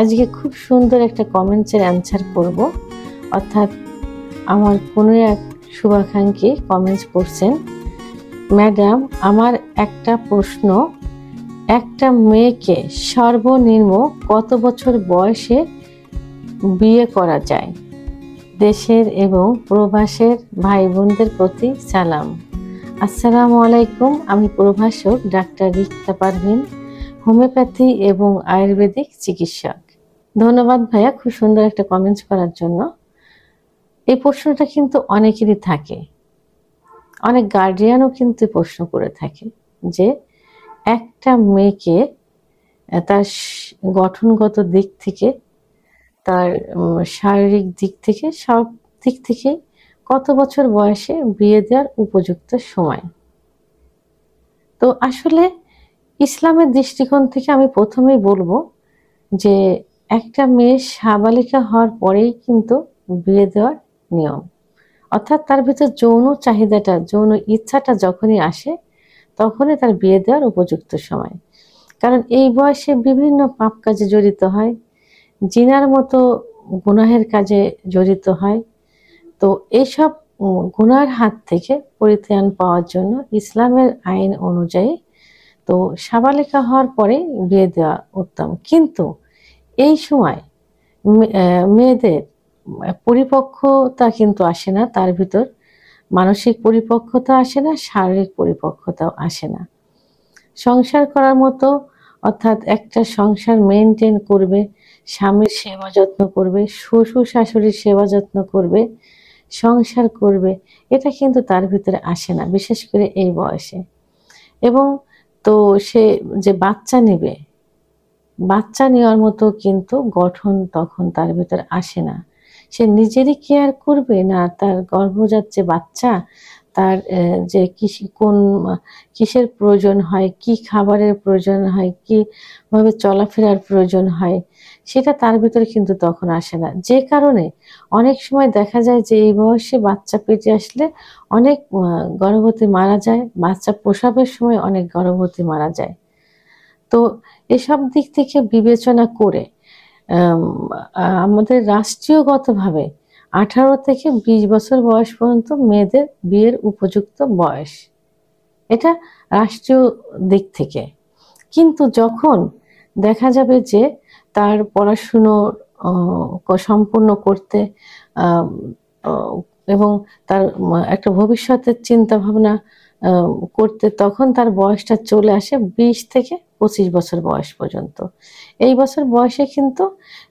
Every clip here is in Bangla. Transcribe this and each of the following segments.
আজকে খুব সুন্দর একটা কমেন্টসের অ্যান্সার করব। অর্থাৎ আমার কোনো এক শুভাকাঙ্ক্ষী কমেন্টস করছেন, ম্যাডাম আমার একটা প্রশ্ন, একটা মেয়েকে সর্বনিম্ন কত বছর বয়সে বিয়ে করা যায়? দেশের এবং প্রবাসের ভাই বোনদের প্রতি সালাম। আসসালামু আলাইকুম। আমি প্রভাষক ডাক্তার রিক্তা পারভিন, হোমিওপ্যাথি এবং আয়ুর্বেদিক চিকিৎসক। ধন্যবাদ ভাইয়া, খুব সুন্দর একটা কমেন্টস করার জন্য। এই প্রশ্নটা কিন্তু অনেকেরই থাকে, অনেক গার্ডিয়ানও কিন্তু প্রশ্ন করে থাকে যে একটা মেয়েকে তার গঠনগত দিক থেকে, তার শারীরিক দিক থেকে, সব দিক থেকে কত বছর বয়সে বিয়ে দেওয়ার উপযুক্ত সময়। তো আসলে ইসলামের দৃষ্টিকোণ থেকে আমি প্রথমেই বলবো যে একটা মেয়ে সাবালিকা হওয়ার পরেই কিন্তু বিয়ে দেওয়ার নিয়ম। অর্থাৎ তার ভিতর যৌন চাহিদাটা, যৌন ইচ্ছাটা যখনই আসে তখনই তার বিয়ে দেওয়ার উপযুক্ত সময়। কারণ এই বয়সে বিভিন্ন পাপ কাজে জড়িত হয়, জিনার মতো গুনাহের কাজে জড়িত হয়। তো এইসব গুনার হাত থেকে পরিত্রাণ পাওয়ার জন্য ইসলামের আইন অনুযায়ী তো সাবালিকা হওয়ার পরে বিয়ে দেওয়া উত্তম। কিন্তু এই সময় মেয়েদের পরিপক্কতা কিন্তু আসে না, তার ভিতর মানসিক পরিপক্কতা আসে না, শারীরিক পরিপক্কতাও আসে না। সংসার করার মতো, অর্থাৎ একটা সংসার মেনটেন করবে, স্বামীর সেবা যত্ন করবে, শ্বশুর শাশুড়ির সেবা যত্ন করবে, সংসার করবে, এটা কিন্তু তার ভিতরে আসে না, বিশেষ করে এই বয়সে। এবং তো সে যে বাচ্চা নেবে, বাচ্চা নেওয়ার মতো কিন্তু গঠন তখন তার ভিতর আসে না। সে নিজেরই কেয়ার করবে না, তার গর্ভজাত যে বাচ্চা, তার যে কিসের প্রয়োজন হয়, কি খাবারের প্রয়োজন হয়, কিভাবে চলাফেরার প্রয়োজন হয়, সেটা তার ভিতরে কিন্তু তখন আসে না। যে কারণে অনেক সময় দেখা যায় যে এই বয়সে বাচ্চা পেটে আসলে অনেক গর্ভবতী মারা যায়, বাচ্চা প্রসবের সময় অনেক গর্ভবতী মারা যায়। তো এসব দিক থেকে বিবেচনা করে আমাদের রাষ্ট্রীয়গতভাবে 18 থেকে 20 বছর বয়স পর্যন্ত মেয়েদের বিয়ের উপযুক্ত বয়স, এটা রাষ্ট্রীয় দিক থেকে। কিন্তু যখন দেখা যাবে যে তার পড়াশুনো সম্পূর্ণ করতে এবং তার একটা ভবিষ্যতের চিন্তা ভাবনা করতে, তখন তার বয়সটা চলে আসে 20 থেকে 25 বছর বয়স পর্যন্ত। এই বছর বয়সে কিন্তু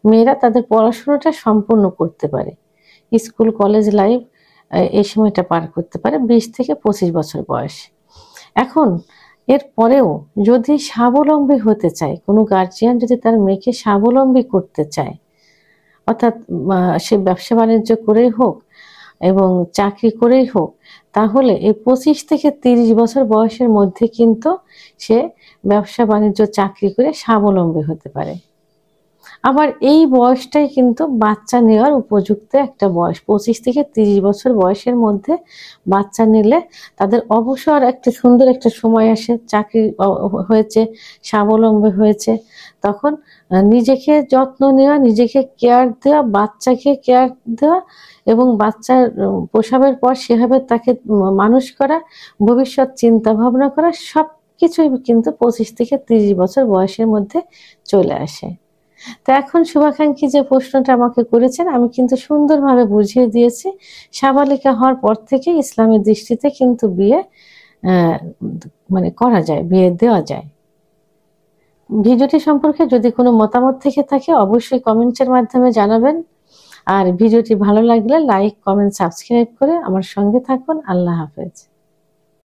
মেয়েরা তাদের পড়াশোনাটা সম্পূর্ণ করতে পারে, স্কুল কলেজ লাইফ এই সময়টা পার করতে পারে 20 থেকে 25 বছর বয়স। এখন এর পরেও যদি স্বাবলম্বী হতে চায়, কোনো গার্জিয়ান যদি তার মেয়েকে স্বাবলম্বী করতে চায়, অর্থাৎ সে ব্যবসা বাণিজ্য করেই হোক এবং চাকরি করেই হোক, তাহলে এই 25 থেকে 30 বছর বয়সের মধ্যে কিন্তু সে ব্যবসা বাণিজ্য চাকরি করে স্বাবলম্বী হতে পারে। আবার এই বয়সটাই কিন্তু বাচ্চা নেওয়ার উপযুক্ত একটা বয়স। 25 থেকে 30 বছর বয়সের মধ্যে বাচ্চা নিলে তাদের অবসর একটা সুন্দর একটা সময় আসে, চাকরি হয়েছে, স্বাবলম্বী হয়েছে, তখন নিজেকে যত্ন নেওয়া, নিজেকে কেয়ার দেওয়া, বাচ্চাকে কেয়ার দেওয়া এবং বাচ্চার প্রসবের পর সেভাবে তাকে মানুষ করা, ভবিষ্যৎ চিন্তা ভাবনা করা, সব কিছুই কিন্তু 25 থেকে 30 বছর বয়সের মধ্যে চলে আসে। তো এখন শুভাকাঙ্ক্ষী যে প্রশ্নটা আমাকে করেছেন, আমি কিন্তু সুন্দরভাবে বুঝিয়ে দিয়েছি। সাবালিকা হওয়ার পর থেকে ইসলামের দৃষ্টিতে কিন্তু বিয়ে মানে করা যায়, বিয়ে দেওয়া যায়। ভিডিওটি সম্পর্কে যদি কোনো মতামত থেকে থাকে অবশ্যই কমেন্টের মাধ্যমে জানাবেন। আর ভিডিওটি ভালো লাগলে লাইক, কমেন্ট, সাবস্ক্রাইব করে আমার সঙ্গে থাকুন। আল্লাহ হাফেজ।